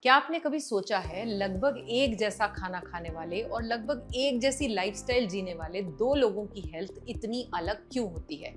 क्या आपने कभी सोचा है लगभग एक जैसा खाना खाने वाले और लगभग एक जैसी लाइफस्टाइल जीने वाले दो लोगों की हेल्थ इतनी अलग क्यों होती है?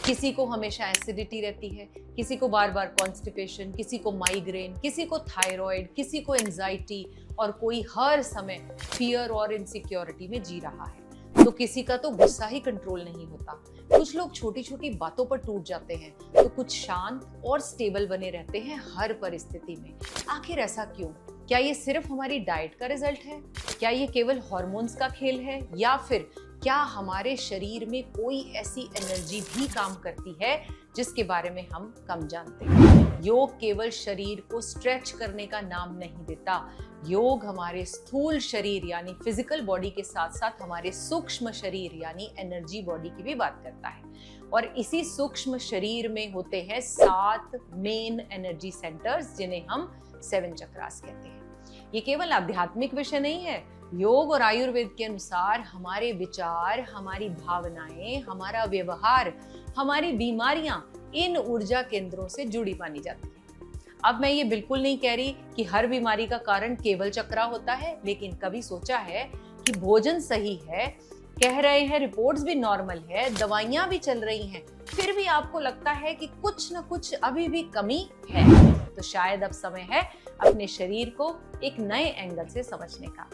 किसी को हमेशा एसिडिटी रहती है, किसी को बार बार कॉन्स्टिपेशन, किसी को माइग्रेन, किसी को थायराइड, किसी को एंजाइटी और कोई हर समय फियर और इनसिक्योरिटी में जी रहा है। तो किसी का तो गुस्सा ही कंट्रोल नहीं होता। कुछ लोग छोटी छोटी बातों पर टूट जाते हैं, तो कुछ शांत और स्टेबल बने रहते हैं हर परिस्थिति में। आखिर ऐसा क्यों? क्या ये सिर्फ हमारी डाइट का रिजल्ट है? क्या ये केवल हार्मोन्स का खेल है, या फिर क्या हमारे शरीर में कोई ऐसी एनर्जी भी काम करती है जिसके बारे में हम कम जानते हैं? योग केवल शरीर को स्ट्रेच करने का नाम नहीं देता। योग हमारे स्थूल शरीर यानी फिजिकल बॉडी के साथ साथ हमारे सूक्ष्म शरीर यानी एनर्जी बॉडी की भी बात करता है। और इसी सूक्ष्म शरीर में होते हैं 7 मेन एनर्जी सेंटर्स, जिन्हें हम 7 चक्रास कहते हैं। ये केवल आध्यात्मिक विषय नहीं है। योग और आयुर्वेद के अनुसार हमारे विचार, हमारी भावनाएं, हमारा व्यवहार, हमारी बीमारियां इन ऊर्जा केंद्रों से जुड़ी मानी जाती है। अब मैं ये बिल्कुल नहीं कह रही कि हर बीमारी का कारण केवल चक्रा होता है, लेकिन कभी सोचा है कि भोजन सही है, कह रहे हैं रिपोर्ट्स भी नॉर्मल है, दवाइयां भी चल रही हैं, फिर भी आपको लगता है कि कुछ न कुछ अभी भी कमी है? तो शायद अब समय है अपने शरीर को एक नए एंगल से समझने का।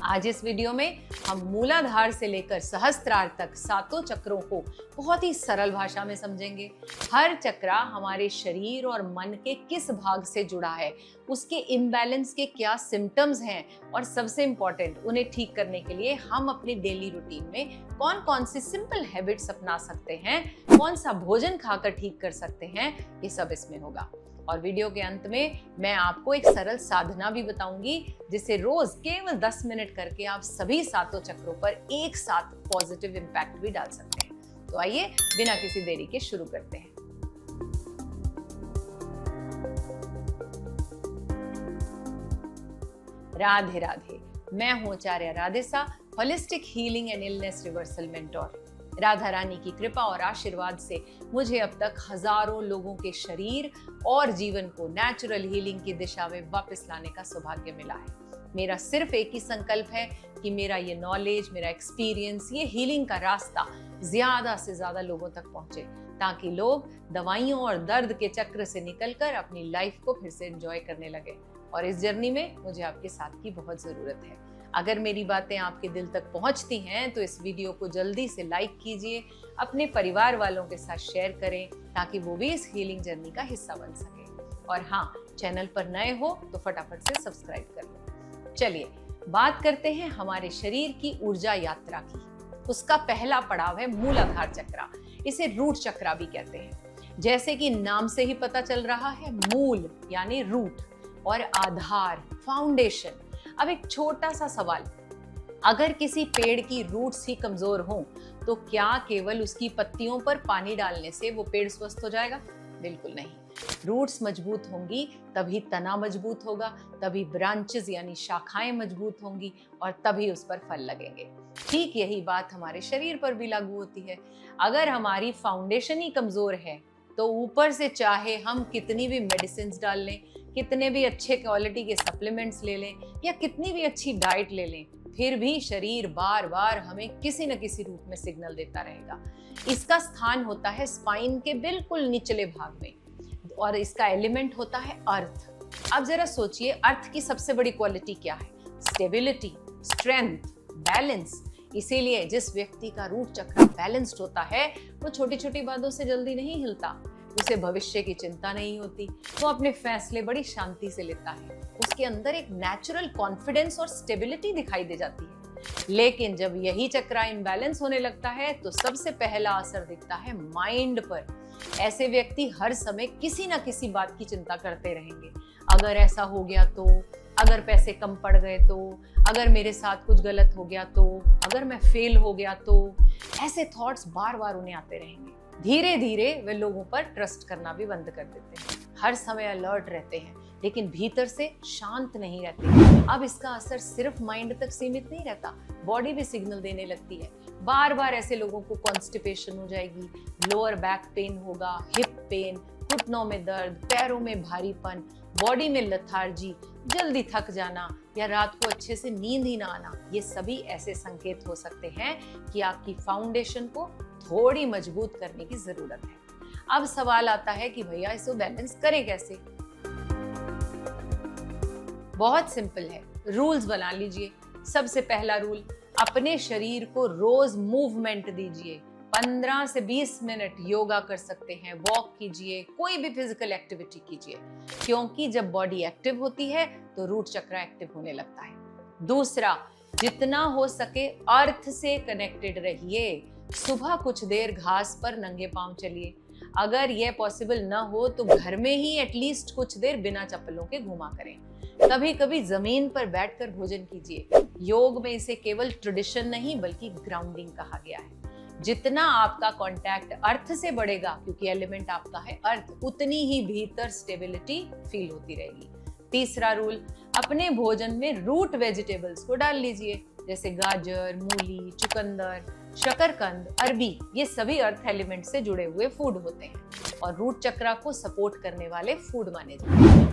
आज इस वीडियो में हम मूलाधार से लेकर सहस्त्रार तक 7 चक्रों को बहुत ही सरल भाषा में समझेंगे। हर चक्रा हमारे शरीर और मन के किस भाग से जुड़ा है, उसके इम्बैलेंस के क्या सिम्टम्स हैं, और सबसे इम्पोर्टेंट, उन्हें ठीक करने के लिए हम अपनी डेली रूटीन में कौन कौन सी सिंपल हैबिट्स अपना सकते हैं, कौन सा भोजन खाकर ठीक कर सकते हैं, ये सब इसमें होगा। और वीडियो के अंत में मैं आपको एक सरल साधना भी बताऊंगी, जिसे रोज केवल 10 मिनट करके आप सभी 7 चक्रों पर एक साथ पॉजिटिव इम्पैक्ट भी डाल सकते हैं। तो आइए बिना किसी देरी के शुरू करते हैं। राधे राधे, मैं हूं Acharya Radhesa, holistic healing and illness reversal mentor. Radha Rani की कृपा और आशीर्वाद से मुझे अब तक हजारों लोगों के शरीर और जीवन को नेचुरल हीलिंग की दिशा में वापस लाने का सौभाग्य मिला है। मेरा सिर्फ एक ही संकल्प है कि मेरा ये नॉलेज, मेरा एक्सपीरियंस, ये हीलिंग का रास्ता ज्यादा से ज्यादा लोगों तक पहुंचे, ताकि लोग दवाइयों और दर्द के चक्र से निकलकर अपनी लाइफ को फिर से एंजॉय करने लगे। और इस जर्नी में मुझे आपके साथ की बहुत जरूरत है। अगर मेरी बातें आपके दिल तक पहुंचती हैं तो इस वीडियो को जल्दी से लाइक कीजिए, अपने परिवार वालों के साथ शेयर करें, ताकि वो भी इस हीलिंग जर्नी का हिस्सा बन सके। और हाँ, चैनल पर नए हो तो फटाफट से सब्सक्राइब कर लो। चलिए बात करते हैं हमारे शरीर की ऊर्जा यात्रा की। उसका पहला पड़ाव है मूलाधार चक्रा। इसे रूट चक्रा भी कहते हैं। जैसे कि नाम से ही पता चल रहा है, मूल यानी रूट और आधार फाउंडेशन। अब एक छोटा सा सवाल, अगर किसी पेड़ की रूट्स ही कमजोर हों तो क्या केवल उसकी पत्तियों पर पानी डालने से वो पेड़ स्वस्थ हो जाएगा? बिल्कुल नहीं। रूट्स मजबूत होंगी तभी तना मजबूत होगा, तभी ब्रांचेस यानी शाखाएं मजबूत होंगी, और तभी उस पर फल लगेंगे। ठीक यही बात हमारे शरीर पर भी लागू होती है। अगर हमारी फाउंडेशन ही कमजोर है तो ऊपर से चाहे हम कितनी भी मेडिसिन डाल लें, कितने भी अच्छे क्वालिटी के सप्लीमेंट्स ले लें, या कितनी भी अच्छी डाइट ले लें, फिर भी शरीर बार बार हमें किसी न किसी रूप में सिग्नल देता रहेगा। इसका स्थान होता है स्पाइन के बिल्कुल निचले भाग में, और इसका एलिमेंट होता है अर्थ। अब जरा सोचिए, अर्थ की सबसे बड़ी क्वालिटी क्या है? Stability, strength, balance. इसीलिए जिस व्यक्ति का रूट चक्र बैलेंस्ड होता है, वो छोटी छोटी बातों से जल्दी नहीं हिलता, उसे भविष्य की चिंता नहीं होती, वो अपने फैसले बड़ी शांति से लेता है, उसके अंदर एक नेचुरल कॉन्फिडेंस और स्टेबिलिटी दिखाई दे जाती है। लेकिन जब यही चक्र इम्बैलेंस होने लगता है तो सबसे पहला असर दिखता है माइंड पर। ऐसे व्यक्ति हर समय किसी ना किसी बात की चिंता करते रहेंगे। अगर ऐसा हो गया तो, अगर पैसे कम पड़ गए तो, अगर मेरे साथ कुछ गलत हो गया तो, अगर मैं फेल हो गया तो, ऐसे थॉट्स बार बार उन्हें आते रहेंगे। धीरे धीरे वे लोगों पर ट्रस्ट करना भी बंद कर देते हैं। हर समय अलर्ट रहते हैं, लेकिन भीतर से शांत नहीं रहते। अब इसका असर सिर्फ माइंड तक सीमित नहीं रहता, बॉडी भी सिग्नल देने लगती है। बार बार ऐसे लोगों को कॉन्स्टिपेशन हो जाएगी, लोअर बैक पेन होगा, हिप पेन, घुटनों में दर्द, पैरों में भारीपन, बॉडी में लथार्जी, जल्दी थक जाना या रात को अच्छे से नींद ही ना आना, ये सभी ऐसे संकेत हो सकते हैं कि आपकी फाउंडेशन को थोड़ी मजबूत करने की जरूरत है। अब सवाल आता है कि भैया इसको बैलेंस करें कैसे? बहुत सिंपल है, रूल्स बना लीजिए। सबसे पहला रूल, अपने शरीर को रोज मूवमेंट दीजिए। 15 से 20 मिनट योगा कर सकते हैं, वॉक कीजिए, कोई भी फिजिकल एक्टिविटी कीजिए, क्योंकि जब बॉडी एक्टिव होती है तो रूट चक्र एक्टिव होने लगता है। दूसरा, जितना हो सके अर्थ से कनेक्टेड रहिए। सुबह कुछ देर घास पर नंगे पांव चलिए। अगर यह पॉसिबल न हो तो घर में ही एटलीस्ट कुछ देर बिना चप्पलों के घुमा करें। कभी कभी जमीन पर बैठकर भोजन कीजिए। योग में इसे केवल ट्रेडिशन नहीं बल्कि ग्राउंडिंग कहा गया है। जितना आपका कांटेक्ट अर्थ से बढ़ेगा, क्योंकि एलिमेंट आपका है अर्थ, उतनी ही भीतर स्टेबिलिटी फील होती रहेगी। तीसरा रूल, अपने भोजन में रूट वेजिटेबल्स को डाल लीजिए, जैसे गाजर, मूली, चुकंदर, शकरकंद, अरबी। ये सभी अर्थ एलिमेंट से जुड़े हुए फूड होते हैं और रूट चक्र को सपोर्ट करने वाले फूड माने जाते हैं।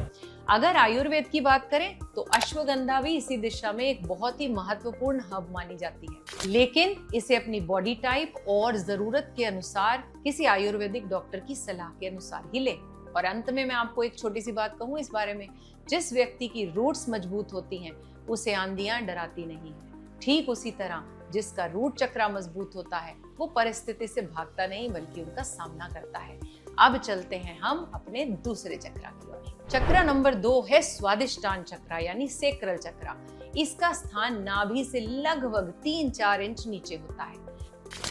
अगर आयुर्वेद की बात करें तो अश्वगंधा भी इसी दिशा में एक बहुत ही महत्वपूर्ण हब मानी जाती है, लेकिन इसे अपनी बॉडी टाइप और जरूरत के अनुसार किसी आयुर्वेदिक डॉक्टर की सलाह के अनुसार ही लें। और अंत में मैं आपको एक छोटी सी बात कहूँ इस बारे में, जिस व्यक्ति की रूट्स मजबूत होती हैं उसे आंधियां डराती नहीं है। ठीक उसी तरह जिसका रूट चक्र मजबूत होता है वो परिस्थिति से भागता नहीं बल्कि उनका सामना करता है। अब चलते हैं हम अपने दूसरे चक्र की ओर। चक्र नंबर 2 है स्वादिष्टान चक्र यानी सेक्रल चक्र। इसका स्थान नाभि से लगभग 3-4 इंच नीचे होता है,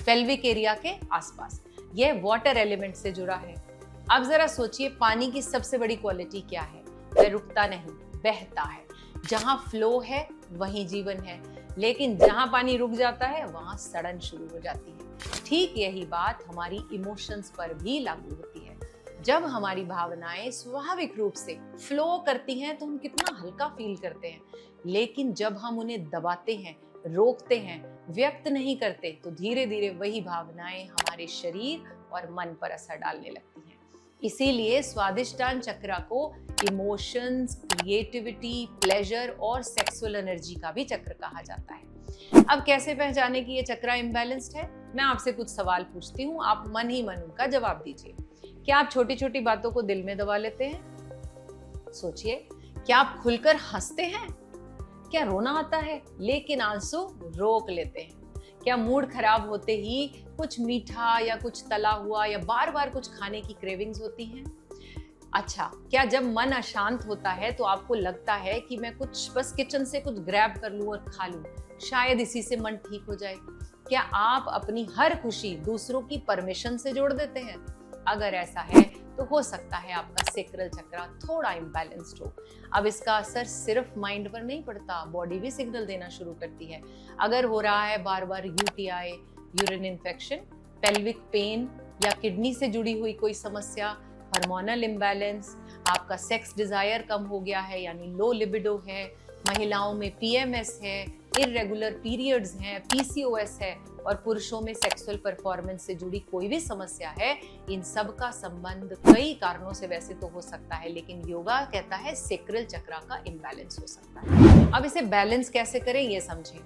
पेल्विक एरिया के आसपास। यह वाटर एलिमेंट से जुड़ा है। अब जरा सोचिए, पानी की सबसे बड़ी क्वालिटी क्या है? वह रुकता नहीं, बहता है। जहां फ्लो है वहीं जीवन है, लेकिन जहां पानी रुक जाता है वहां सड़न शुरू हो जाती है। ठीक यही बात हमारी इमोशंस पर भी लागू होती है। जब हमारी भावनाएं स्वाभाविक रूप से फ्लो करती हैं तो हम कितना हल्का फील करते हैं, लेकिन जब हम उन्हें दबाते हैं, रोकते हैं, व्यक्त नहीं करते तो धीरे धीरे वही भावनाएं हमारे शरीर और मन पर असर डालने लगती हैं। इसीलिए स्वादिष्टान चक्र को इमोशंस, क्रिएटिविटी, प्लेजर और सेक्सुअल एनर्जी का भी चक्र कहा जाता है। अब कैसे पहचाने कि ये चक्र इम्बैलेंस्ड है? मैं आपसे कुछ सवाल पूछती हूँ, आप मन ही मन उनका जवाब दीजिए। क्या आप छोटी छोटी बातों को दिल में दबा लेते हैं? सोचिए, क्या आप खुलकर हंसते हैं? क्या रोना आता है लेकिन आंसू रोक लेते हैं? क्या मूड खराब होते ही कुछ मीठा या कुछ तला हुआ या बार बार कुछ खाने की क्रेविंग्स होती हैं? अच्छा, क्या जब मन अशांत होता है तो आपको लगता है कि मैं कुछ बस किचन से कुछ ग्रैब कर लूं और खा लूं, शायद इसी से मन ठीक हो जाए? क्या आप अपनी हर खुशी दूसरों की परमिशन से जोड़ देते हैं? अगर ऐसा है तो हो सकता है आपका सेक्रल चक्र थोड़ा इम्बैलेंस्ड हो। अब इसका असर सिर्फ माइंड पर नहीं पड़ता, बॉडी भी सिग्नल देना शुरू करती है। अगर हो रहा है बार बार UTI, urine infection, pelvic pain या किडनी से जुड़ी हुई कोई समस्या, हार्मोनल इम्बैलेंस, आपका सेक्स डिजायर कम हो गया है यानी लो लिबिडो है, महिलाओं में पीएमएस है, इर्रेगुलर पीरियड्स हैं, पीसीओएस है और पुरुषों में सेक्सुअल परफॉर्मेंस से जुड़ी कोई भी समस्या है, इन सब का संबंध कई कारणों से वैसे तो हो सकता है, लेकिन योगा कहता है सेक्रल चक्र का इम्बैलेंस हो सकता है। अब इसे बैलेंस कैसे करें ये समझें।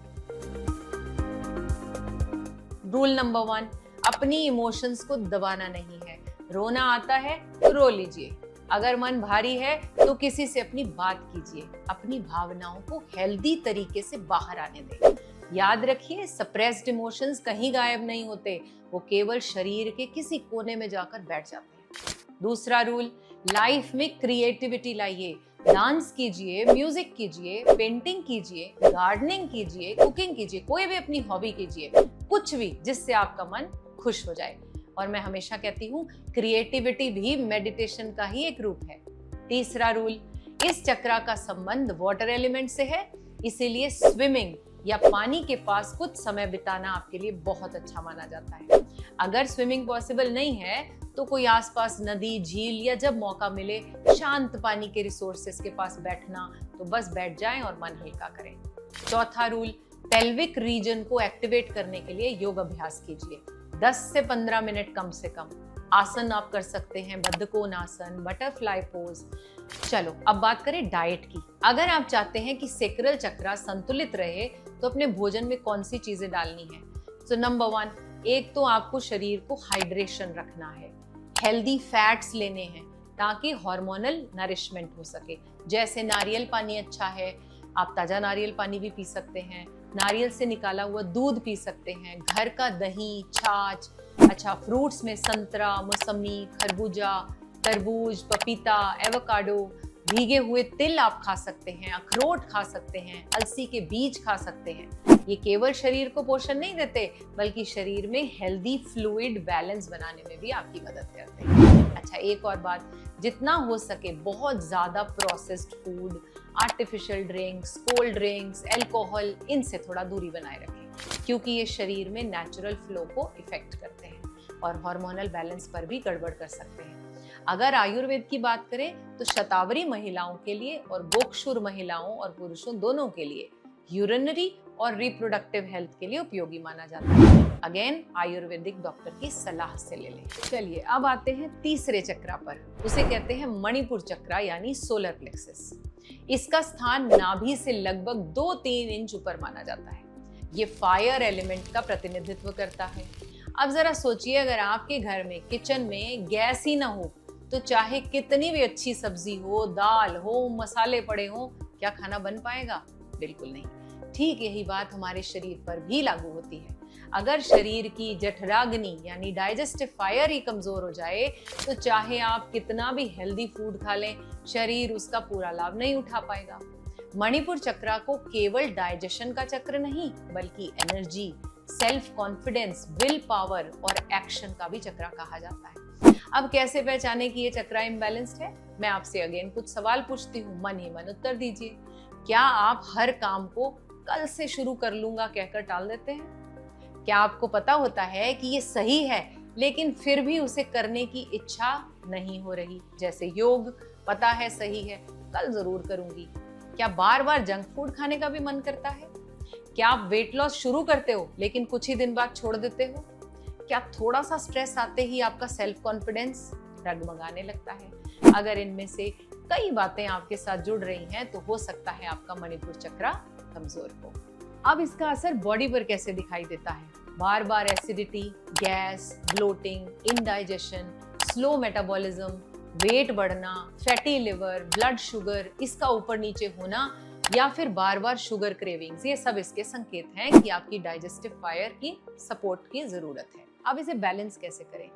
रूल नंबर 1, अपनी इमोशंस को दबाना नहीं है। रोना आता है तो रो लीजिए, अगर मन भारी है तो किसी से अपनी बात कीजिए, अपनी भावनाओं को हेल्दी तरीके से बाहर आने दें। याद रखिए, सप्रेस्ड इमोशंस कहीं गायब नहीं होते, वो केवल शरीर के किसी कोने में जाकर बैठ जाते हैं। दूसरा रूल, लाइफ में क्रिएटिविटी लाइए, डांस कीजिए, म्यूजिक कीजिए, पेंटिंग कीजिए, गार्डनिंग कीजिए, कुकिंग कीजिए, कोई भी अपनी हॉबी कीजिए, कुछ भी जिससे आपका मन खुश हो जाए। और मैं हमेशा कहती हूँ, क्रिएटिविटी भी मेडिटेशन का ही एक रूप है। तीसरा रूल, इस चक्र का संबंध वाटर एलिमेंट से है, इसीलिए स्विमिंग या पानी के पास कुछ समय बिताना आपके लिए बहुत अच्छा माना जाता है। अगर स्विमिंग पॉसिबल नहीं है तो कोई आसपास नदी, झील या जब मौका मिले शांत पानी के रिसोर्सेस के पास बैठना, तो बस बैठ जाएं और मन हल्का करें। चौथा रूल, पेल्विक रीजन को एक्टिवेट करने के लिए योग अभ्यास कीजिए, 10 से 15 मिनट कम से कम। आसन आप कर सकते हैं, बद्धकोण आसन, बटरफ्लाई पोज। चलो अब बात करें डाइट की। अगर आप चाहते हैं कि सेक्रल चक्र संतुलित रहे तो अपने भोजन में कौन सी चीजें डालनी है? तो नंबर 1, एक तो आपको शरीर को हाइड्रेशन रखना है, हेल्दी फैट्स लेने हैं ताकि हार्मोनल नरिशमेंट हो सके। जैसे नारियल पानी अच्छा है, आप ताजा नारियल पानी भी पी सकते हैं, नारियल से निकाला हुआ दूध पी सकते हैं, घर का दही, छाछ, अच्छा फ्रूट्स में संतरा, मौसमी, खरबूजा, तरबूज, पपीता, एवोकाडो, भीगे हुए तिल आप खा सकते हैं, अखरोट खा सकते हैं, अलसी के बीज खा सकते हैं। ये केवल शरीर को पोषण नहीं देते बल्कि शरीर में हेल्दी फ्लूइड बैलेंस बनाने में भी आपकी मदद करते हैं। अच्छा, एक और बात, जितना हो सके बहुत ज्यादा processed food, artificial drinks, cold drinks, alcohol, इनसे थोड़ा दूरी बनाए रखें क्योंकि ये शरीर में नेचुरल फ्लो को इफेक्ट करते हैं और हार्मोनल बैलेंस पर भी गड़बड़ कर सकते हैं। अगर आयुर्वेद की बात करें तो शतावरी महिलाओं के लिए और गोक्षुर महिलाओं और पुरुषों दोनों के लिए यूरिनरी और रिप्रोडक्टिव हेल्थ के लिए उपयोगी माना जाता है। अगेन आयुर्वेदिक डॉक्टर की सलाह से ले लें। चलिए अब आते हैं तीसरे चक्र पर। उसे कहते हैं मणिपुर चक्र यानी सोलर प्लेक्सस। इसका स्थान नाभि से लगभग 2-3 इंच ऊपर माना जाता है। ये फायर एलिमेंट का प्रतिनिधित्व करता है। अब जरा सोचिए, अगर आपके घर में किचन में गैस ही ना हो तो चाहे कितनी भी अच्छी सब्जी हो, दाल हो, मसाले पड़े हो, क्या खाना बन पाएगा? बिल्कुल नहीं। ठीक यही बात हमारे शरीर पर भी लागू होती है। अगर शरीर की जठराग्नि यानी डाइजेस्टिव फायर ही कमजोर हो जाए तो चाहे आप कितना भी हेल्दी फूड खा लें, शरीर उसका पूरा लाभ नहीं उठा पाएगा। मणिपुर चक्र को केवल डाइजेशन का चक्र नहीं बल्कि energy, self confidence, will power और एक्शन का भी चक्र कहा जाता है। अब कैसे पहचाने कि ये चक्र इम्बैलेंस्ड है? मैं आपसे अगेन कुछ सवाल पूछती हूँ, मन ही मन उत्तर दीजिए। क्या आप हर काम को कल से शुरू कर लूंगा कहकर टाल देते हैं? क्या आपको पता होता है कि ये सही है लेकिन फिर भी उसे करने की इच्छा नहीं हो रही? जैसे योग, पता है सही है, कल जरूर करूंगी। क्या बार बार जंक फूड खाने का भी मन करता है? क्या आप वेट लॉस शुरू करते हो लेकिन कुछ ही दिन बाद छोड़ देते हो? क्या थोड़ा सा स्ट्रेस आते ही आपका सेल्फ कॉन्फिडेंस डगमगाने लगता है? अगर इनमें से कई बातें आपके साथ जुड़ रही हैं तो हो सकता है आपका मणिपुर चक्र कमजोर हो। अब इसका असर बॉडी पर कैसे दिखाई देता है? बार बार acidity, gas, bloating, indigestion, slow metabolism, weight बढ़ना, फैटी लिवर, ब्लड शुगर इसका ऊपर नीचे होना या फिर बार बार शुगर क्रेविंग्स, ये सब इसके संकेत हैं कि आपकी डाइजेस्टिव फायर की सपोर्ट की जरूरत है। अब इसे बैलेंस कैसे करें?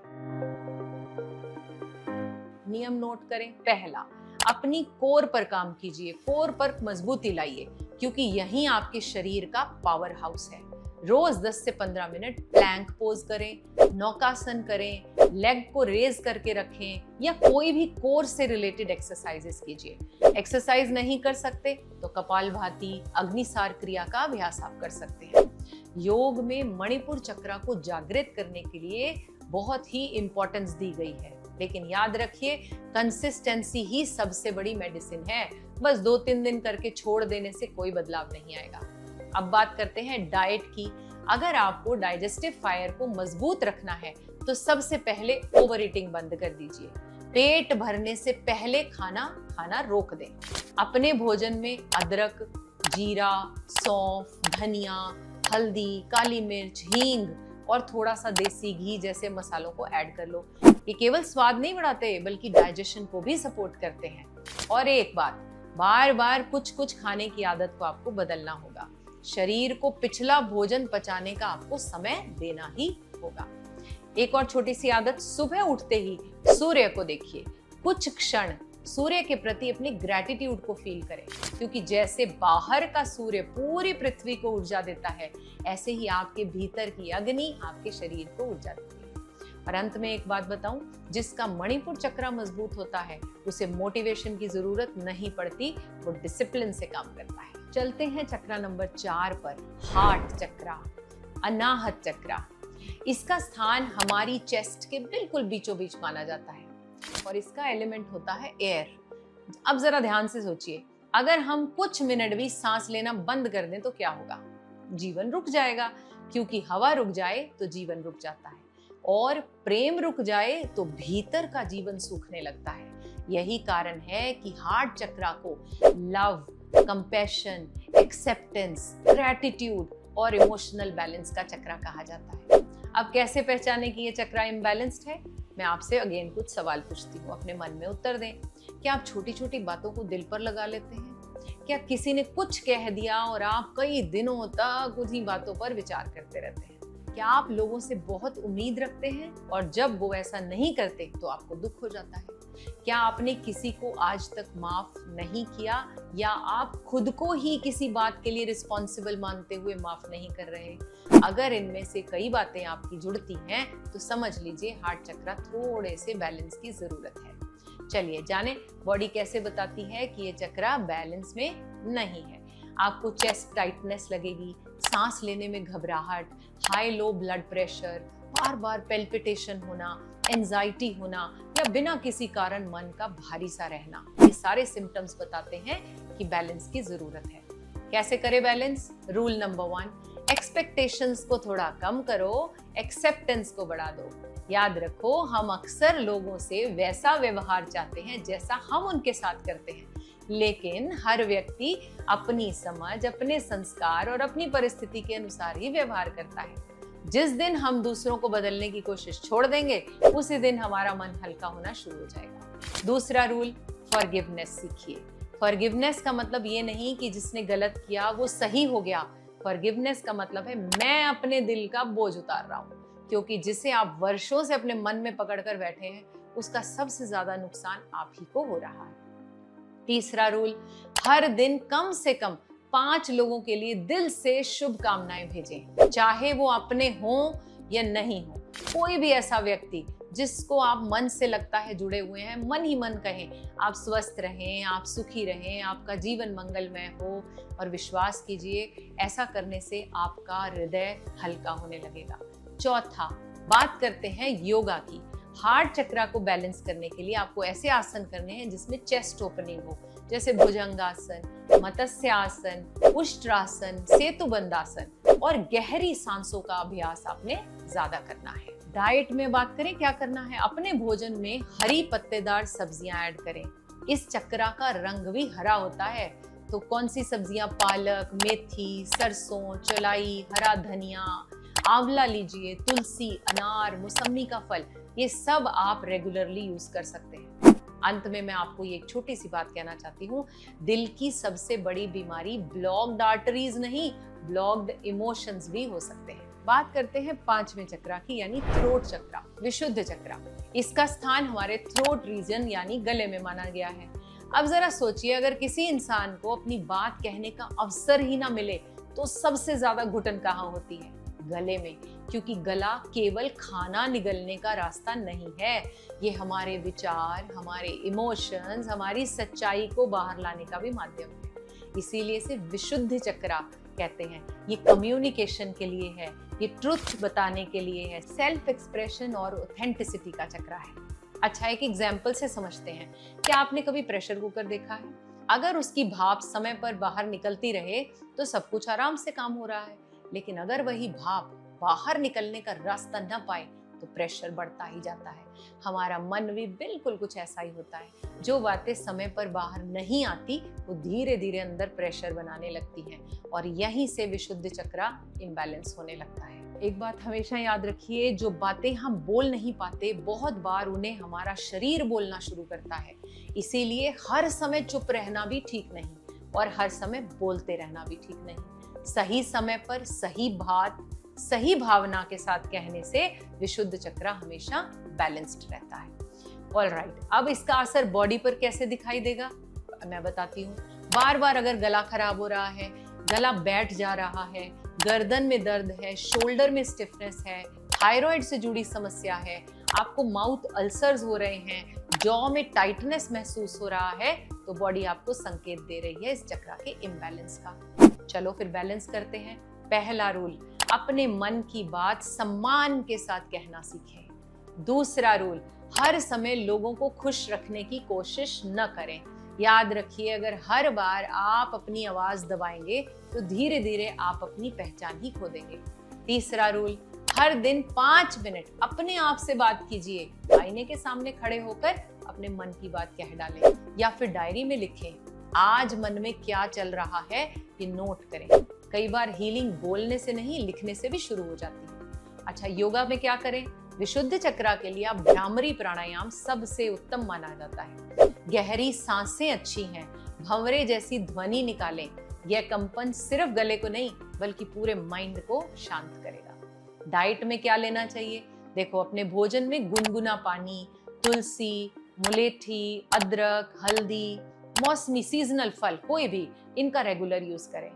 नियम नोट करें। पहला, अपनी कोर पर काम कीजिए, कोर पर मजबूती लाइए क्योंकि यही आपके शरीर का पावर हाउस है। रोज 10 से 15 मिनट प्लैंक पोज करें, नौकासन करें, लेग को रेज करके रखें या कोई भी कोर से रिलेटेड एक्सरसाइजेस कीजिए। एक्सरसाइज नहीं कर सकते तो कपालभाति, अग्निसार क्रिया का अभ्यास आप कर सकते हैं। योग में मणिपुर चक्र को जागृत करने के लिए बहुत ही इंपॉर्टेंस दी गई है, लेकिन याद रखिए कंसिस्टेंसी ही सबसे बड़ी मेडिसिन है। बस 2-3 दिन करके छोड़ देने से कोई बदलाव नहीं आएगा। अब बात करते हैं डाइट की। अगर आपको डाइजेस्टिव फायर को मजबूत रखना है तो सबसे पहले ओवर ईटिंग बंद कर दीजिए। पेट भरने से पहले खाना रोक दें। अपने भोजन में अदरक, जीरा, सौंफ, धनिया, हल्दी, काली मिर्च, हींग और थोड़ा सा देसी घी जैसे मसालों को ऐड कर लो। ये केवल स्वाद नहीं बढ़ाते बल्कि डाइजेशन को भी सपोर्ट करते हैं। और एक बात, बार बार कुछ खाने की आदत को आपको बदलना होगा। शरीर को पिछला भोजन पचाने का आपको समय देना ही होगा। एक और छोटी सी आदत, सुबह उठते ही सूर्य को देखिए। कुछ क्षण सूर्य के प्रति अपनी ग्रैटिट्यूड को फील करें क्योंकि जैसे बाहर का सूर्य पूरी पृथ्वी को ऊर्जा देता है, ऐसे ही आपके भीतर की अग्नि आपके शरीर को ऊर्जा देती है। और अंत में एक बात बताऊं, जिसका मणिपुर चक्र मजबूत होता है उसे मोटिवेशन की जरूरत नहीं पड़ती, वो डिसिप्लिन से काम करता है। चलते हैं चक्र नंबर 4 पर, हार्ट चक्र, अनाहत चक्र। इसका स्थान हमारी चेस्ट के बिल्कुल बीचों बीच माना जाता है और इसका एलिमेंट होता है एयर। अब जरा ध्यान से सोचिए, अगर हम कुछ मिनट भी सांस लेना बंद कर दें तो क्या होगा? जीवन रुक जाएगा, क्योंकि हवा रुक जाए तो जीवन रुक जाता है। और प्रेम रुक जाए तो भीतर का जीवन सूखने लगता है। यही कारण है कि हार्ट चक्रा को लव, कंपैशन, एक्सेप्टेंस, ग्रैटिट्यूड और इमोशनल बैलेंस का चक्रा कहा जाता है। अब कैसे पहचाने कि ये चक्रा इम्बैलेंस्ड है? मैं आपसे अगेन कुछ सवाल पूछती हूँ, अपने मन में उत्तर दें। क्या आप छोटी छोटी बातों को दिल पर लगा लेते हैं? क्या किसी ने कुछ कह दिया और आप कई दिनों तक उन्हीं बातों पर विचार करते रहते हैं? क्या आप लोगों से बहुत उम्मीद रखते हैं और जब वो ऐसा नहीं करते तो आपको दुख हो जाता है? क्या आपने किसी को आज तक माफ नहीं किया या आप खुद को ही किसी बात के लिए रिस्पॉन्सिबल मानते हुए माफ नहीं कर रहे? अगर इनमें से कई बातें आपकी जुड़ती हैं तो समझ लीजिए हार्ट चक्रा थोड़े से बैलेंस की जरूरत है। चलिए जाने बॉडी कैसे बताती है कि ये चक्रा बैलेंस में नहीं है। आपको चेस्ट टाइटनेस लगेगी, सांस लेने में घबराहट, हाई लो ब्लड प्रेशर, बार बार पेल्पिटेशन होना, एंजाइटी होना या बिना किसी कारण मन का भारी सा रहना, ये सारे सिम्टम्स बताते हैं कि बैलेंस की जरूरत है। कैसे करें बैलेंस? रूल नंबर 1, एक्सपेक्टेशंस को थोड़ा कम करो, एक्सेप्टेंस को बढ़ा दो। याद रखो, हम अक्सर लोगों से वैसा व्यवहार चाहते हैं जैसा हम उनके साथ करते हैं, लेकिन हर व्यक्ति अपनी समझ, अपने संस्कार और अपनी परिस्थिति के अनुसार ही व्यवहार करता है। जिस दिन हम दूसरों को बदलने की कोशिश छोड़ देंगे, उसी दिन हमारा मन हल्का होना शुरू हो जाएगा। दूसरा रूल, फॉरगिवनेस सीखिए। फॉरगिवनेस का मतलब ये नहीं कि जिसने गलत किया वो सही हो गया। फॉरगिवनेस का मतलब है मैं अपने दिल का बोझ उतार रहा हूँ, क्योंकि जिसे आप वर्षों से अपने मन में पकड़कर बैठे हैं उसका सबसे ज्यादा नुकसान आप ही को हो रहा है। तीसरा रूल, हर दिन कम से कम 5 लोगों के लिए दिल से शुभकामनाएं भेजें, चाहे वो अपने हों या नहीं हो। कोई भी ऐसा व्यक्ति जिसको आप मन से लगता है जुड़े हुए हैं, मन ही मन कहें आप स्वस्थ रहें, आप सुखी रहें, आपका जीवन मंगलमय हो, और विश्वास कीजिए ऐसा करने से आपका हृदय हल्का होने लगेगा। चौथा, बात करते हैं योगा की। हार्ट चक्रा को बैलेंस करने के लिए आपको ऐसे आसन करने हैं जिसमें चेस्ट ओपनिंग हो, जैसे भुजंगासन, मत्स्यासन, उष्ट्रासन, सेतुबंधासन, और गहरी सांसों का अभ्यास आपने ज्यादा करना है। डाइट में बात करें, क्या करना है? अपने भोजन में हरी पत्तेदार सब्जियां ऐड करें। इस चक्रा का रंग भी हरा होता है, तो कौन सी सब्जियां? पालक, मेथी, सरसों, चौलाई, हरा धनिया, आंवला लीजिए, तुलसी, अनार, मौसमी का फल, ये सब आप रेगुलरली यूज कर सकते हैं। अंत में मैं आपको ये एक छोटी सी बात कहना चाहती हूँ, दिल की सबसे बड़ी बीमारी ब्लॉक्ड आर्टरीज नहीं, ब्लॉक्ड इमोशंस भी हो सकते हैं। बात करते हैं 5वें चक्रा की, यानी थ्रोट चक्रा, विशुद्ध चक्रा। इसका स्थान हमारे थ्रोट रीजन यानी गले में माना गया है। अब जरा सोचिए, अगर किसी इंसान को अपनी बात कहने का अवसर ही ना मिले तो सबसे ज्यादा घुटन कहाँ होती है? गले में, क्योंकि गला केवल खाना निगलने का रास्ता नहीं है, ये हमारे विचार, हमारे इमोशंस, हमारी सच्चाई को बाहर लाने का भी माध्यम है। इसीलिए इसे विशुद्ध चक्रा कहते हैं। ये कम्युनिकेशन के लिए है, ये ट्रुथ बताने के लिए है, सेल्फ एक्सप्रेशन और ऑथेंटिसिटी का चक्रा है। अच्छा, एक एग्जाम्पल से समझते हैं। क्या आपने कभी प्रेशर कुकर देखा है? अगर उसकी भाप समय पर बाहर निकलती रहे तो सब कुछ आराम से काम हो रहा है, लेकिन अगर वही भाप बाहर निकलने का रास्ता न पाए तो प्रेशर बढ़ता ही जाता है। हमारा मन भी बिल्कुल कुछ ऐसा ही होता है। जो बातें समय पर बाहर नहीं आती वो धीरे धीरे अंदर प्रेशर बनाने लगती हैं, और यहीं से विशुद्ध चक्रा इम्बैलेंस होने लगता है। एक बात हमेशा याद रखिए, जो बातें हम बोल नहीं पाते, बहुत बार उन्हें हमारा शरीर बोलना शुरू करता है। इसीलिए हर समय चुप रहना भी ठीक नहीं और हर समय बोलते रहना भी ठीक नहीं। सही समय पर सही बात सही भावना के साथ कहने से विशुद्ध चक्रा हमेशा बैलेंस्ड रहता है। ऑलराइट, अब इसका असर बॉडी पर कैसे दिखाई देगा मैं बताती हूँ। बार बार अगर गला खराब हो रहा है, गला बैठ जा रहा है, गर्दन में दर्द है, शोल्डर में स्टिफनेस है, थायराइड से जुड़ी समस्या है, आपको माउथ अल्सर्स हो रहे हैं, जॉ में टाइटनेस महसूस हो रहा है, तो बॉडी आपको संकेत दे रही है इस चक्रा के इम्बैलेंस का। चलो फिर बैलेंस करते हैं। पहला रूल, अपने मन की बात सम्मान के साथ कहना सीखें। दूसरा रूल, हर समय लोगों को खुश रखने की कोशिश न करें। याद रखिए, अगर हर बार आप अपनी आवाज दबाएंगे तो धीरे धीरे आप अपनी पहचान ही खो देंगे। तीसरा रूल, हर दिन 5 मिनट अपने आप से बात कीजिए। आईने के सामने खड़े होकर अपने मन की बात कह डालें या फिर डायरी में लिखें। आज मन में क्या चल रहा है ये नोट करें। कई बार हीलिंग बोलने से नहीं, लिखने से भी शुरू हो जाती है। अच्छा, योगा में क्या करें? विशुद्ध चक्रा के लिए आप भ्रामरी प्राणायाम सबसे उत्तम माना जाता है। गहरी सांसें अच्छी हैं, भंवरे जैसी ध्वनि निकालें। यह कंपन सिर्फ गले को नहीं बल्कि पूरे माइंड को शांत करेगा। डाइट में क्या लेना चाहिए? देखो, अपने भोजन में गुनगुना पानी, तुलसी, मुलेठी, अदरक, हल्दी, मौसमी सीजनल फल कोई भी, इनका रेगुलर यूज करें।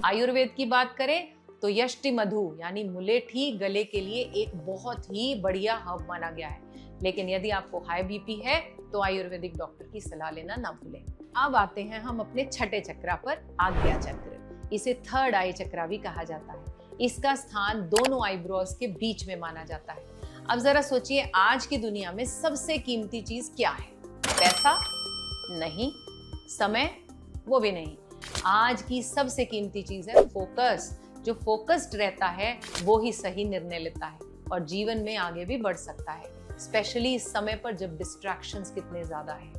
आयुर्वेद की बात करें तो यष्टि मधु यानी मुलेठी गले के लिए एक बहुत ही बढ़िया हर्ब माना गया है। लेकिन यदि आपको हाई बीपी है तो आयुर्वेदिक डॉक्टर की सलाह लेना ना भूलें। अब आते हैं हम अपने छठे चक्रा पर, आज्ञा चक्र। इसे थर्ड आई चक्रा भी कहा जाता है। इसका स्थान दोनों आईब्रोज के बीच में माना जाता है। अब जरा सोचिए, आज की दुनिया में सबसे कीमती चीज क्या है? पैसा? नहीं। समय? वो भी नहीं। आज की सबसे कीमती चीज है फोकस। जो फोकस्ड रहता है वो ही सही निर्णय लेता है और जीवन में आगे भी बढ़ सकता है, स्पेशली इस समय पर जब डिस्ट्रैक्शंस कितने ज्यादा हैं।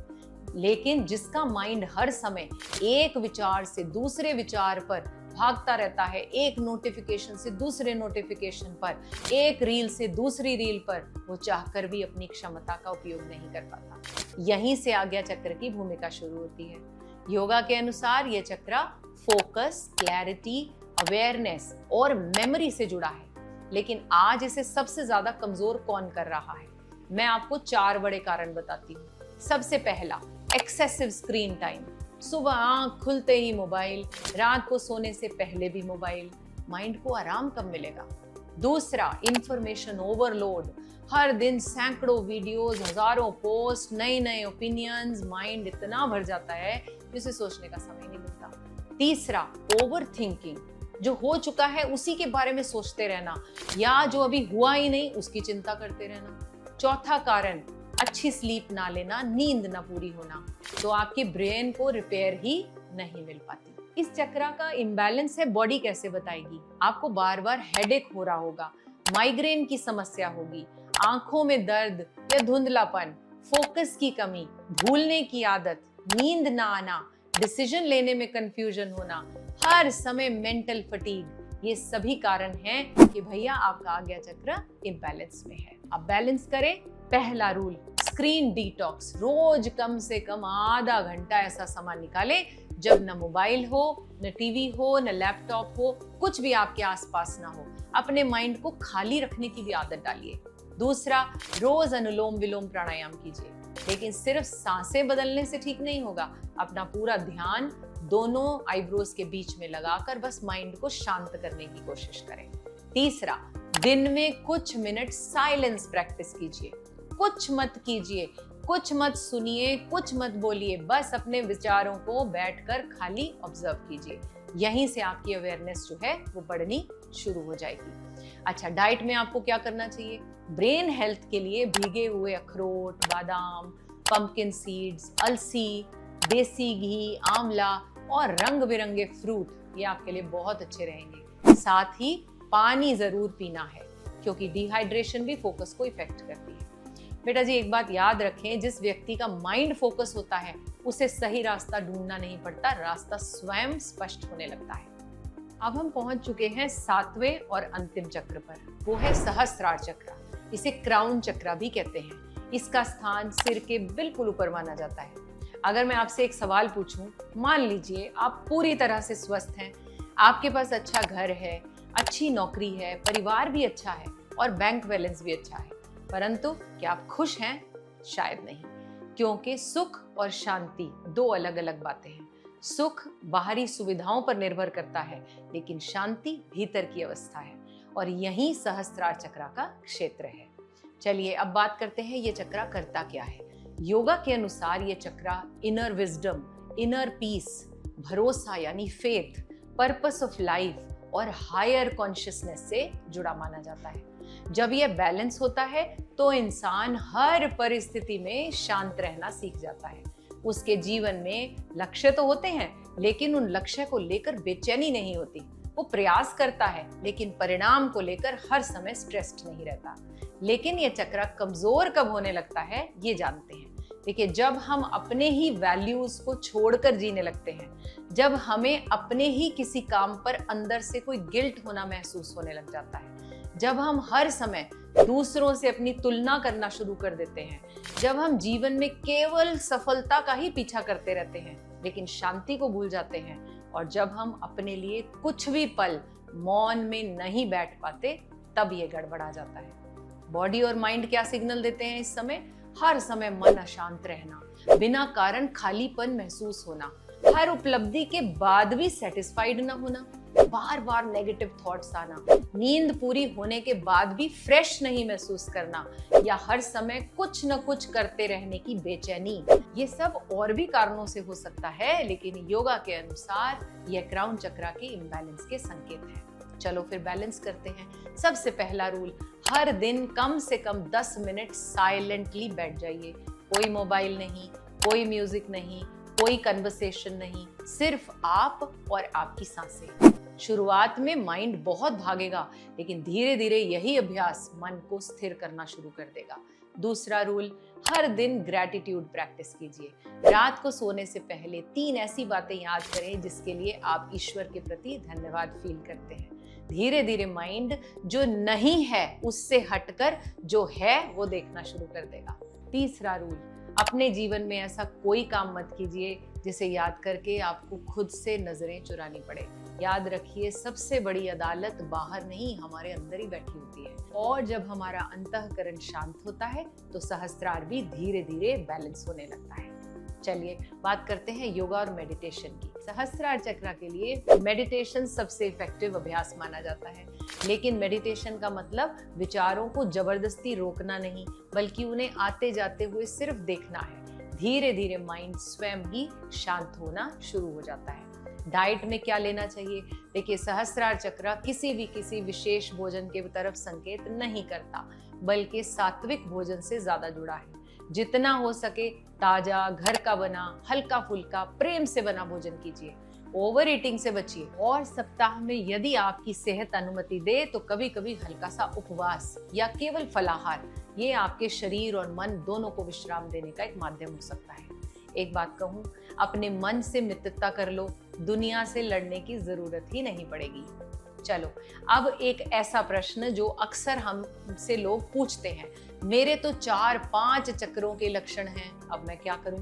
लेकिन जिसका माइंड हर समय एक विचार से दूसरे विचार पर भागता रहता है, एक नोटिफिकेशन से दूसरे नोटिफिकेशन पर, एक रील से दूसरी रील पर, वो चाहकर भी अपनी क्षमता का उपयोग नहीं कर पाता। यहीं से आज्ञा चक्र की भूमिका शुरू होती है। योगा के अनुसार ये चक्र फोकस, क्लैरिटी, अवेयरनेस और मेमोरी से जुड़ा है। लेकिन आज इसे सबसे ज्यादा कमजोर कौन कर रहा है? मैं आपको 4 बड़े कारण बताती हूँ। सबसे पहला, एक्सेसिव स्क्रीन टाइम। सुबह आंख खुलते ही मोबाइल, रात को सोने से पहले भी मोबाइल। माइंड को आराम कब मिलेगा? दूसरा, इंफॉर्मेशन ओवरलोड। हर दिन सैकड़ों वीडियोस, हजारों पोस्ट, नए नए ओपिनियंस। माइंड इतना भर जाता है जिसे सोचने का समय नहीं मिलता। तीसरा, ओवर थिंकिंग। जो हो चुका है उसी के बारे में सोचते रहना या जो अभी हुआ ही नहीं उसकी चिंता करते रहना। चौथा कारण, अच्छी स्लीप ना लेना, नींद ना पूरी होना। तो आपके ब्रेन को रिपेयर ही नहीं मिल पाती। इस चक्रा का इम्बैलेंस है, बॉडी कैसे बताएगी? आपको बार बार हेडेक हो रहा होगा, माइग्रेन की समस्या होगी, आंखों में दर्द या धुंधलापन, फोकस की कमी, भूलने की आदत, नींद ना आना, डिसीजन लेने में कंफ्यूजन होना, हर समय मेंटल फटीग। ये सभी कारण हैं कि भैया आपका आज्ञा चक्र इम्बैलेंस में है। अब बैलेंस करें। पहला रूल, स्क्रीन डिटॉक्स। रोज कम से कम आधा घंटा ऐसा समय निकालें जब न मोबाइल हो, न टीवी हो, न लैपटॉप हो, कुछ भी आपके आसपास ना हो। अपने माइंड को खाली रखने की भी आदत डालिए। दूसरा, रोज अनुलोम विलोम प्राणायाम कीजिए। लेकिन सिर्फ सांसें बदलने से ठीक नहीं होगा। अपना पूरा ध्यान दोनों आईब्रोज के बीच में लगाकर बस माइंड को शांत करने की कोशिश करें। तीसरा, दिन में कुछ मिनट साइलेंस प्रैक्टिस कीजिए। कुछ मत कीजिए, कुछ मत सुनिए, कुछ मत बोलिए, बस अपने विचारों को बैठकर खाली ऑब्जर्व कीजिए। यहीं से आपकी अवेयरनेस जो है वो बढ़नी शुरू हो जाएगी। अच्छा, डाइट में आपको क्या करना चाहिए? ब्रेन हेल्थ के लिए भीगे हुए अखरोट, बादाम, पंपकिन सीड्स, अलसी, देसी घी, आंवला और रंग बिरंगे फ्रूट, ये आपके लिए बहुत अच्छे रहेंगे। साथ ही पानी जरूर पीना है क्योंकि डिहाइड्रेशन भी फोकस को इफेक्ट करती है। बेटा जी, एक बात याद रखें, जिस व्यक्ति का माइंड फोकस होता है उसे सही रास्ता ढूंढना नहीं पड़ता, रास्ता स्वयं स्पष्ट होने लगता है। अब हम पहुंच चुके हैं 7वें और अंतिम चक्र पर, वो है सहस्त्रार चक्र। इसे क्राउन चक्र भी कहते हैं। इसका स्थान सिर के बिल्कुल ऊपर माना जाता है। अगर मैं आपसे एक सवाल पूछूं, मान लीजिए आप पूरी तरह से स्वस्थ हैं, आपके पास अच्छा घर है, अच्छी नौकरी है, परिवार भी अच्छा है और बैंक बैलेंस भी अच्छा है, परंतु क्या आप खुश हैं? शायद नहीं, क्योंकि सुख और शांति 2 अलग अलग बातें हैं। सुख बाहरी सुविधाओं पर निर्भर करता है, लेकिन शांति भीतर की अवस्था है और यही सहस्त्रार चक्र का क्षेत्र है। चलिए अब बात करते हैं ये चक्र करता क्या है। योगा के अनुसार ये चक्र इनर विजडम, इनर पीस, भरोसा यानी फेथ, पर्पस ऑफ लाइफ और हायर कॉन्शियसनेस से जुड़ा माना जाता है। जब यह बैलेंस होता है तो इंसान हर परिस्थिति में शांत रहना सीख जाता है। उसके जीवन में लक्ष्य तो होते हैं, लेकिन उन लक्ष्य को लेकर बेचैनी नहीं होती। वो प्रयास करता है लेकिन परिणाम को लेकर हर समय स्ट्रेस्ड नहीं रहता। लेकिन ये चक्र कमजोर कब होने लगता है ये जानते हैं। देखिए, जब हम अपने ही वैल्यूज को छोड़कर जीने लगते हैं, जब हमें अपने ही किसी काम पर अंदर से कोई गिल्ट होना महसूस होने लग जाता है, जब हम हर समय दूसरों से अपनी तुलना करना शुरू कर देते हैं, जब हम जीवन में केवल सफलता का ही पीछा करते रहते हैं लेकिन शांति को भूल जाते हैं, और जब हम अपने लिए कुछ भी पल मौन में नहीं बैठ पाते, तब ये गड़बड़ा जाता है। बॉडी और माइंड क्या सिग्नल देते हैं इस समय? हर समय मन अशांत रहना, बिना कारण खालीपन महसूस होना, हर उपलब्धि के बाद भी सेटिस्फाइड न होना, बार बार नेगेटिव थॉट्स आना, नींद पूरी होने के बाद भी फ्रेश नहीं महसूस करना, या हर समय कुछ न कुछ करते रहने की बेचैनी। ये सब और भी कारणों से हो सकता है, लेकिन योगा के अनुसार यह क्राउन चक्र के इम्बैलेंस के संकेत है। चलो फिर बैलेंस करते हैं। सबसे पहला रूल, हर दिन कम से कम 10 मिनट साइलेंटली बैठ जाइए। कोई मोबाइल नहीं, कोई म्यूजिक नहीं, कोई कन्वर्सेशन नहीं, सिर्फ आप और आपकी सांसें। शुरुआत में माइंड बहुत भागेगा, लेकिन धीरे धीरे यही अभ्यास मन को स्थिर करना शुरू कर देगा। दूसरा रूल, हर दिन ग्रैटिट्यूड प्रैक्टिस कीजिए। रात को सोने से पहले 3 ऐसी बातें याद करें जिसके लिए आप ईश्वर के प्रति धन्यवाद फील करते हैं। धीरे धीरे माइंड जो नहीं है उससे हटकर जो है वो देखना शुरू कर देगा। तीसरा रूल, अपने जीवन में ऐसा कोई काम मत कीजिए जिसे याद करके आपको खुद से नजरें चुरानी पड़े। याद रखिए, सबसे बड़ी अदालत बाहर नहीं, हमारे अंदर ही बैठी होती है। और जब हमारा अंतःकरण शांत होता है तो सहस्त्रार भी धीरे धीरे बैलेंस होने लगता है। चलिए बात करते हैं योगा और मेडिटेशन की। सहस्त्रार चक्र के लिए मेडिटेशन सबसे इफेक्टिव अभ्यास माना जाता है, लेकिन मेडिटेशन का मतलब विचारों को जबरदस्ती रोकना नहीं, बल्कि उन्हें आते जाते हुए सिर्फ देखना है। धीरे धीरे माइंड स्वयं ही शांत होना शुरू हो जाता है। डाइट में क्या लेना चाहिए? देखिए, सहस्त्रार चक्र किसी विशेष भोजन के तरफ संकेत नहीं करता, बल्कि सात्विक भोजन से ज्यादा जुड़ा है। जितना हो सके ताजा, घर का बना, हल्का फुल्का, प्रेम से बना भोजन कीजिए। ओवर ईटिंग से बचिए, और सप्ताह में यदि आपकी सेहत अनुमति दे तो कभी कभी हल्का सा उपवास या केवल फलाहार, ये आपके शरीर और मन दोनों को विश्राम देने का एक माध्यम हो सकता है। एक बात कहूँ, अपने मन से मित्रता कर लो, दुनिया से लड़ने की जरूरत ही नहीं पड़ेगी। चलो अब एक ऐसा प्रश्न जो अक्सर हमसे लोग पूछते हैं, मेरे तो 4-5 चक्रों के लक्षण हैं, अब मैं क्या करूं?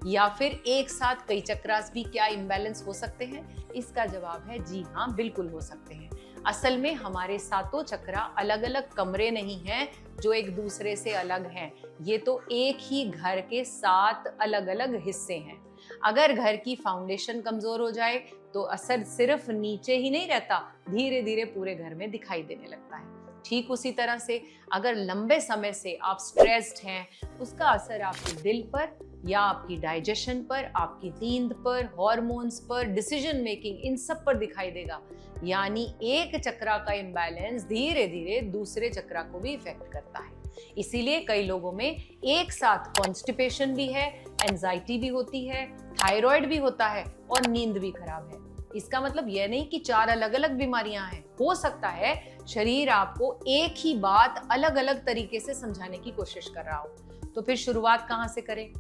या फिर एक साथ कई चक्रास भी क्या इम्बैलेंस हो सकते हैं? इसका जवाब है जी हाँ, बिल्कुल हो सकते हैं। असल में हमारे सातों चक्रा अलग अलग कमरे नहीं हैं जो एक दूसरे से अलग हैं, ये तो एक ही घर के 7 अलग अलग हिस्से हैं। अगर घर की फाउंडेशन कमजोर हो जाए तो असर सिर्फ नीचे ही नहीं रहता, धीरे धीरे पूरे घर में दिखाई देने लगता है। ठीक उसी तरह से अगर लंबे समय से आप स्ट्रेस्ड हैं, उसका असर आपके दिल पर या आपकी डाइजेशन पर, आपकी नींद पर, हार्मोन्स पर, डिसीजन मेकिंग, इन सब पर दिखाई देगा। यानी एक चक्रा का इम्बैलेंस धीरे धीरे दूसरे चक्रा को भी इफेक्ट करता है। इसीलिए कई लोगों में एक साथ कॉन्स्टिपेशन भी है, एंजाइटी भी होती है, थायराइड भी होता है और नींद भी खराब है। इसका मतलब यह नहीं कि 4 अलग अलग बीमारियां हैं। हो सकता है शरीर आपको एक ही बात अलग अलग तरीके से समझाने की कोशिश कर रहा हो। तो फिर शुरुआत कहाँ से करें?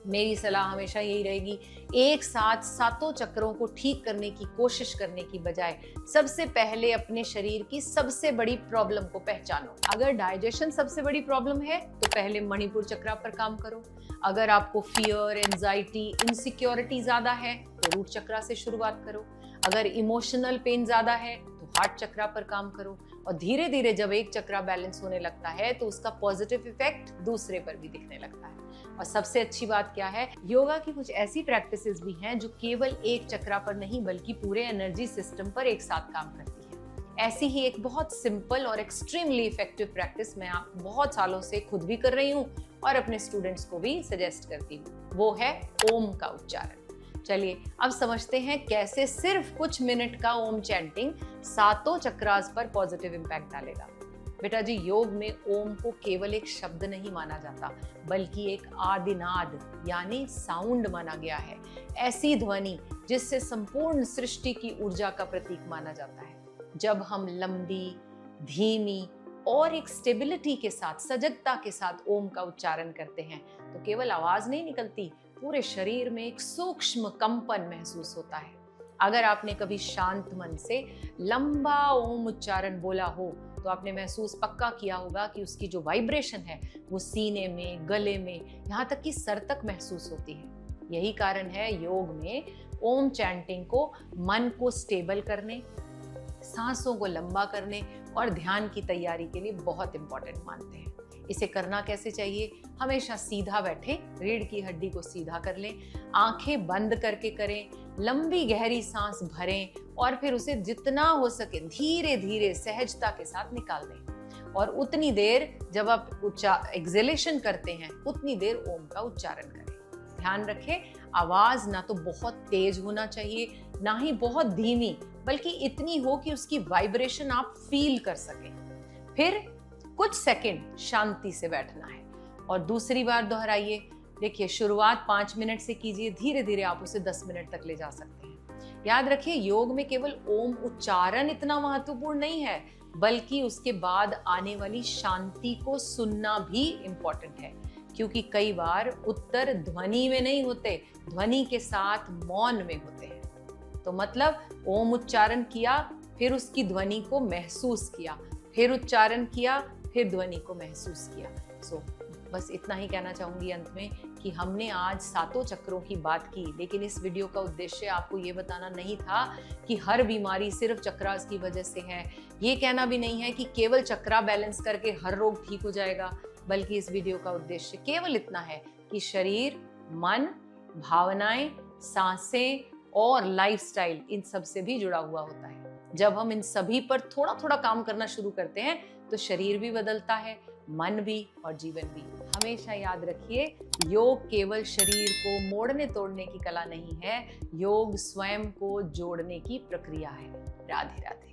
मेरी सलाह हमेशा यही रहेगी, एक साथ सातों चक्रों को ठीक करने की कोशिश करने की बजाय सबसे पहले अपने शरीर की सबसे बड़ी प्रॉब्लम को पहचानो। अगर डाइजेशन सबसे बड़ी प्रॉब्लम है तो पहले मणिपुर चक्र पर काम करो। अगर आपको फियर, एंजाइटी, इनसिक्योरिटी ज्यादा है तो रूट चक्र से शुरुआत करो। अगर इमोशनल पेन ज्यादा है तो हार्ट चक्र पर काम करो। और धीरे धीरे जब एक चक्र बैलेंस होने लगता है तो उसका पॉजिटिव इफेक्ट दूसरे पर भी दिखने लगता है। और सबसे अच्छी बात क्या है, योगा की कुछ ऐसी प्रैक्टिसेस भी हैं जो केवल एक चक्र पर नहीं बल्कि पूरे एनर्जी सिस्टम पर एक साथ काम करती है। ऐसी ही एक बहुत सिंपल और एक्सट्रीमली इफेक्टिव प्रैक्टिस मैं आप बहुत सालों से खुद भी कर रही हूँ और अपने स्टूडेंट्स को भी सजेस्ट करती हूँ, वो है ओम का उच्चारण। चलिए अब समझते हैं कैसे सिर्फ कुछ मिनट का ओम चैंटिंग सातों चक्रास पर पॉजिटिव इम्पैक्ट डालेगा। बेटा जी, योग में ओम को केवल एक शब्द नहीं माना जाता बल्कि एक आदिनाद यानी साउंड माना गया है। ऐसी ध्वनि जिससे संपूर्ण सृष्टि की ऊर्जा का प्रतीक माना जाता है। जब हम लंबी, धीमी और एक स्टेबिलिटी के साथ, सजगता के साथ ओम का उच्चारण करते हैं तो केवल आवाज नहीं निकलती, पूरे शरीर में एक सूक्ष्म कंपन महसूस होता है। अगर आपने कभी शांत मन से लंबा ओम उच्चारण बोला हो तो आपने महसूस पक्का किया होगा कि उसकी जो वाइब्रेशन है वो सीने में, गले में, यहाँ तक कि सर तक महसूस होती है। यही कारण है योग में ओम चैंटिंग को मन को स्टेबल करने, सांसों को लंबा करने और ध्यान की तैयारी के लिए बहुत इंपॉर्टेंट मानते हैं। इसे करना कैसे चाहिए? हमेशा सीधा बैठें, रीढ़ की हड्डी को सीधा कर लें, आंखें बंद करके करें, लंबी गहरी सांस भरें और फिर उसे जितना हो सके धीरे धीरे सहजता के साथ निकाल दें। और उतनी देर जब आप एक्सहेलेशन करते हैं उतनी देर ओम का उच्चारण करें। ध्यान रखें, आवाज ना तो बहुत तेज होना चाहिए, ना ही बहुत धीमी, बल्कि इतनी हो कि उसकी वाइब्रेशन आप फील कर सकें। फिर कुछ सेकंड शांति से बैठना है और दूसरी बार दोहराइए। देखिए, शुरुआत 5 मिनट से कीजिए, धीरे धीरे आप उसे 10 मिनट तक ले जा सकते हैं। याद रखिए, योग में केवल ओम उच्चारण इतना महत्वपूर्ण नहीं है, बल्कि उसके बाद आने वाली शांति को सुनना भी इम्पोर्टेंट है, क्योंकि कई बार उत्तर ध्वनि में नहीं होते, ध्वनि के साथ मौन में होते हैं। तो मतलब ओम उच्चारण किया, फिर उसकी ध्वनि को महसूस किया, फिर उच्चारण किया, फिर ध्वनि को महसूस किया। बस इतना ही कहना चाहूंगी अंत में कि हमने आज 7 चक्रों की बात की, लेकिन इस वीडियो का उद्देश्य आपको ये बताना नहीं था कि हर बीमारी सिर्फ चक्रास की वजह से है। ये कहना भी नहीं है कि केवल चक्रा बैलेंस करके हर रोग ठीक हो जाएगा, बल्कि इस वीडियो का उद्देश्य केवल इतना है कि शरीर, मन, भावनाएं, सांसें और लाइफस्टाइल इन सब से भी जुड़ा हुआ होता है। जब हम इन सभी पर थोड़ा थोड़ा काम करना शुरू करते हैं तो शरीर भी बदलता है, मन भी और जीवन भी। हमेशा याद रखिए, योग केवल शरीर को मोड़ने तोड़ने की कला नहीं है, योग स्वयं को जोड़ने की प्रक्रिया है। राधे राधे।